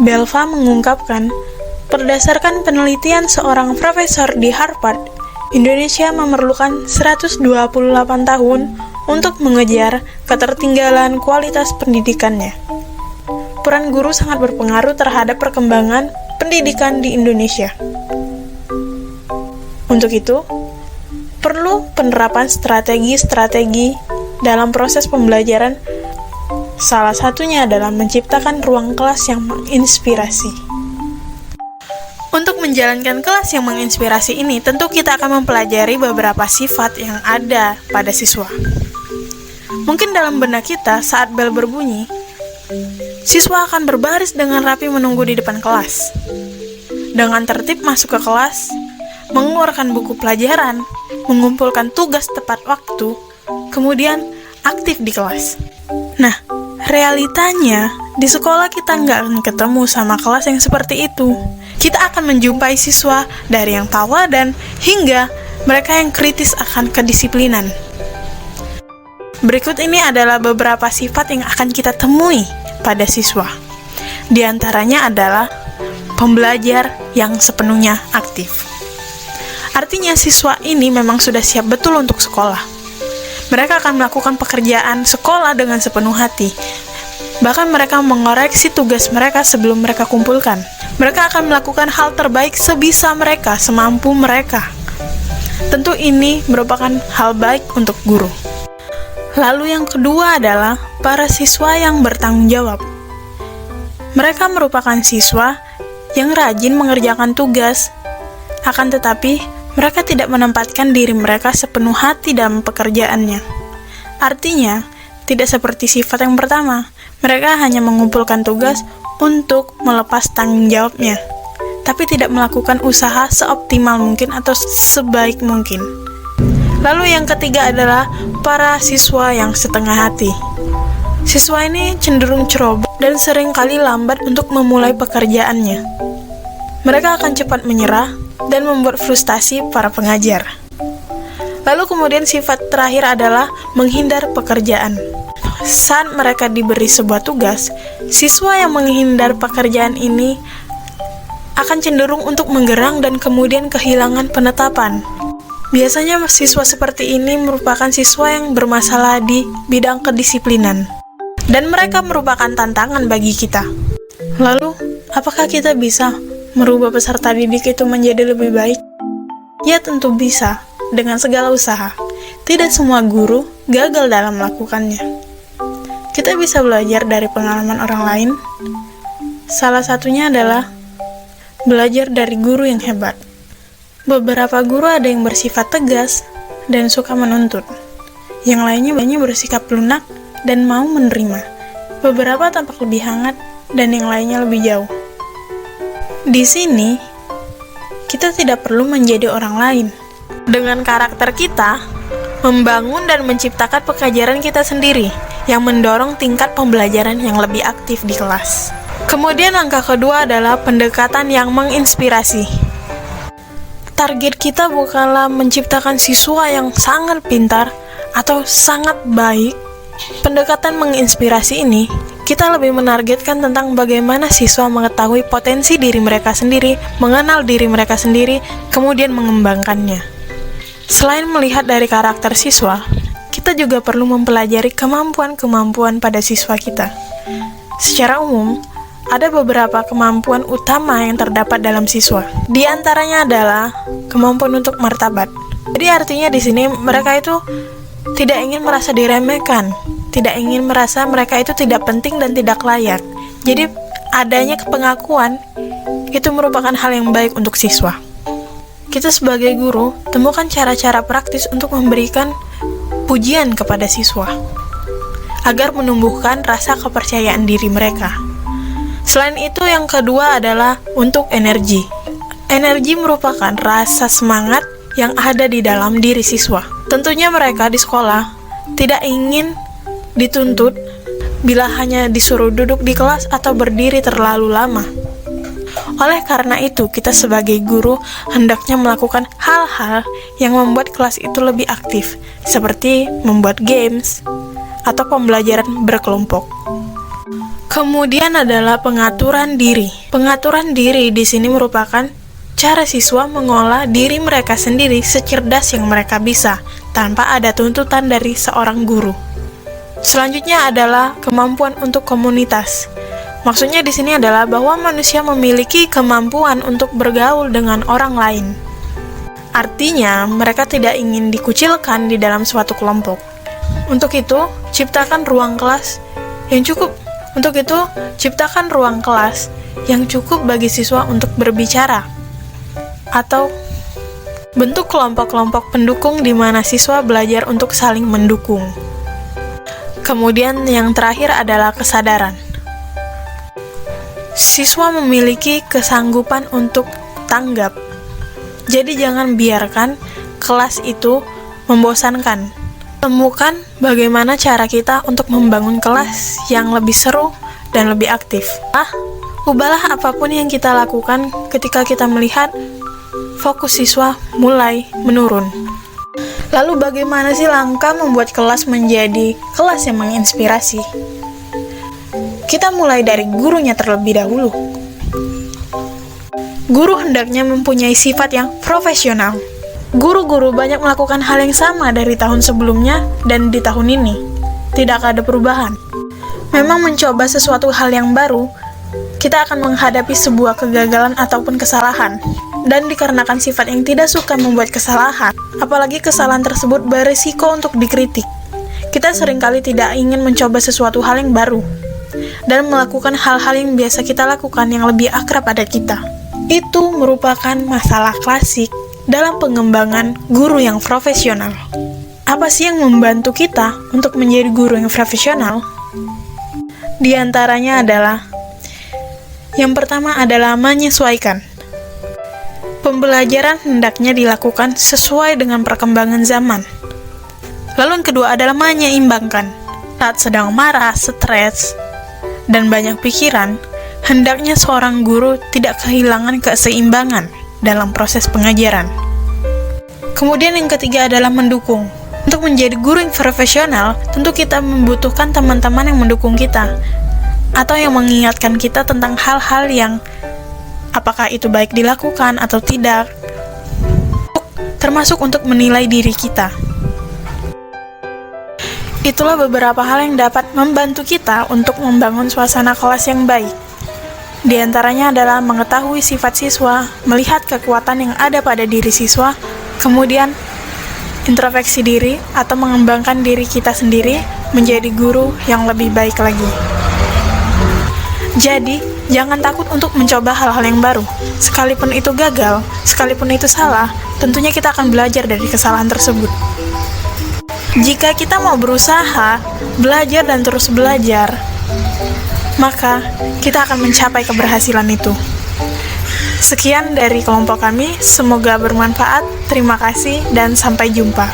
Belva mengungkapkan, berdasarkan penelitian seorang profesor di Harvard, Indonesia memerlukan 128 tahun untuk mengejar ketertinggalan kualitas pendidikannya. Peran guru sangat berpengaruh terhadap perkembangan pendidikan di Indonesia. Untuk itu, perlu penerapan strategi-strategi dalam proses pembelajaran. Salah satunya adalah menciptakan ruang kelas yang menginspirasi. Untuk menjalankan kelas yang menginspirasi ini, tentu kita akan mempelajari beberapa sifat yang ada pada siswa. Mungkin dalam benak kita saat bel berbunyi, siswa akan berbaris dengan rapi menunggu di depan kelas. Dengan tertib masuk ke kelas, mengeluarkan buku pelajaran, mengumpulkan tugas tepat waktu, kemudian aktif di kelas. Nah, realitanya di sekolah kita nggak akan ketemu sama kelas yang seperti itu. Kita akan menjumpai siswa dari yang teladan hingga mereka yang kritis akan kedisiplinan. Berikut ini adalah beberapa sifat yang akan kita temui pada siswa. Di antaranya adalah pembelajar yang sepenuhnya aktif. Artinya siswa ini memang sudah siap betul untuk sekolah. Mereka akan melakukan pekerjaan sekolah dengan sepenuh hati. Bahkan mereka mengoreksi tugas mereka sebelum mereka kumpulkan. Mereka akan melakukan hal terbaik sebisa mereka, semampu mereka. Tentu ini merupakan hal baik untuk guru. Lalu yang kedua adalah para siswa yang bertanggung jawab. Mereka merupakan siswa yang rajin mengerjakan tugas. Akan tetapi, mereka tidak menempatkan diri mereka sepenuh hati dalam pekerjaannya. Artinya, tidak seperti sifat yang pertama, mereka hanya mengumpulkan tugas untuk melepas tanggung jawabnya, tapi tidak melakukan usaha seoptimal mungkin atau sebaik mungkin. Lalu yang ketiga adalah para siswa yang setengah hati. Siswa ini cenderung ceroboh dan seringkali lambat untuk memulai pekerjaannya. Mereka akan cepat menyerah dan membuat frustasi para pengajar. Lalu kemudian sifat terakhir adalah menghindar pekerjaan. Saat mereka diberi sebuah tugas, siswa yang menghindar pekerjaan ini akan cenderung untuk menggerang dan kemudian kehilangan penetapan. Biasanya siswa seperti ini merupakan siswa yang bermasalah di bidang kedisiplinan, dan mereka merupakan tantangan bagi kita. Lalu, apakah kita bisa merubah peserta didik itu menjadi lebih baik? Ya, tentu bisa, dengan segala usaha. Tidak semua guru gagal dalam melakukannya. Kita bisa belajar dari pengalaman orang lain. Salah satunya adalah belajar dari guru yang hebat. Beberapa guru ada yang bersifat tegas dan suka menuntut. Yang lainnya bersikap lunak dan mau menerima. Beberapa tampak lebih hangat dan yang lainnya lebih jauh. Di sini, kita tidak perlu menjadi orang lain. Dengan karakter kita, membangun dan menciptakan pekerjaan kita sendiri yang mendorong tingkat pembelajaran yang lebih aktif di kelas. Kemudian langkah kedua adalah pendekatan yang menginspirasi. Target kita bukanlah menciptakan siswa yang sangat pintar atau sangat baik. Pendekatan menginspirasi ini, kita lebih menargetkan tentang bagaimana siswa mengetahui potensi diri mereka sendiri, mengenal diri mereka sendiri, kemudian mengembangkannya. Selain melihat dari karakter siswa, kita juga perlu mempelajari kemampuan-kemampuan pada siswa kita. Secara umum, ada beberapa kemampuan utama yang terdapat dalam siswa. Di antaranya adalah kemampuan untuk martabat. Jadi artinya di sini mereka itu tidak ingin merasa diremehkan, tidak ingin merasa mereka itu tidak penting dan tidak layak. Jadi adanya pengakuan itu merupakan hal yang baik untuk siswa. Kita sebagai guru, temukan cara-cara praktis untuk memberikan pujian kepada siswa, agar menumbuhkan rasa kepercayaan diri mereka. Selain itu, yang kedua adalah untuk energi. Energi merupakan rasa semangat yang ada di dalam diri siswa. Tentunya mereka di sekolah tidak ingin dituntut bila hanya disuruh duduk di kelas atau berdiri terlalu lama. Oleh karena itu, kita sebagai guru hendaknya melakukan hal-hal yang membuat kelas itu lebih aktif, seperti membuat games atau pembelajaran berkelompok. Kemudian adalah pengaturan diri. Pengaturan diri di sini merupakan cara siswa mengolah diri mereka sendiri secerdas yang mereka bisa, tanpa ada tuntutan dari seorang guru. Selanjutnya adalah kemampuan untuk komunitas. Maksudnya di sini adalah bahwa manusia memiliki kemampuan untuk bergaul dengan orang lain. Artinya, mereka tidak ingin dikucilkan di dalam suatu kelompok. Untuk itu, ciptakan ruang kelas yang cukup. Ciptakan ruang kelas yang cukup bagi siswa untuk berbicara. Atau bentuk kelompok-kelompok pendukung di mana siswa belajar untuk saling mendukung. Kemudian yang terakhir adalah kesadaran. Siswa memiliki kesanggupan untuk tanggap. Jadi jangan biarkan kelas itu membosankan. Temukan bagaimana cara kita untuk membangun kelas yang lebih seru dan lebih aktif. Ubahlah apapun yang kita lakukan ketika kita melihat fokus siswa mulai menurun. Lalu bagaimana sih langkah membuat kelas menjadi kelas yang menginspirasi? Kita mulai dari gurunya terlebih dahulu. Guru hendaknya mempunyai sifat yang profesional. Guru-guru banyak melakukan hal yang sama dari tahun sebelumnya dan di tahun ini. Tidak ada perubahan. Memang mencoba sesuatu hal yang baru, kita akan menghadapi sebuah kegagalan ataupun kesalahan. Dan dikarenakan sifat yang tidak suka membuat kesalahan, apalagi kesalahan tersebut berisiko untuk dikritik, kita seringkali tidak ingin mencoba sesuatu hal yang baru dan melakukan hal-hal yang biasa kita lakukan yang lebih akrab pada kita. Itu merupakan masalah klasik dalam pengembangan guru yang profesional. Apa sih yang membantu kita untuk menjadi guru yang profesional? Di antaranya adalah, yang pertama adalah menyesuaikan. Pembelajaran hendaknya dilakukan sesuai dengan perkembangan zaman. Lalu yang kedua adalah menyeimbangkan. Saat sedang marah, stres, dan banyak pikiran, hendaknya seorang guru tidak kehilangan keseimbangan dalam proses pengajaran. Kemudian yang ketiga adalah mendukung. Untuk menjadi guru yang profesional, tentu kita membutuhkan teman-teman yang mendukung kita, atau yang mengingatkan kita tentang hal-hal yang apakah itu baik dilakukan atau tidak, termasuk untuk menilai diri kita. Itulah beberapa hal yang dapat membantu kita untuk membangun suasana kelas yang baik. Di antaranya adalah mengetahui sifat siswa, melihat kekuatan yang ada pada diri siswa, kemudian introspeksi diri atau mengembangkan diri kita sendiri menjadi guru yang lebih baik lagi. Jadi, jangan takut untuk mencoba hal-hal yang baru. Sekalipun itu gagal, sekalipun itu salah, tentunya kita akan belajar dari kesalahan tersebut. Jika kita mau berusaha, belajar dan terus belajar, maka kita akan mencapai keberhasilan itu. Sekian dari kelompok kami, semoga bermanfaat. Terima kasih dan sampai jumpa.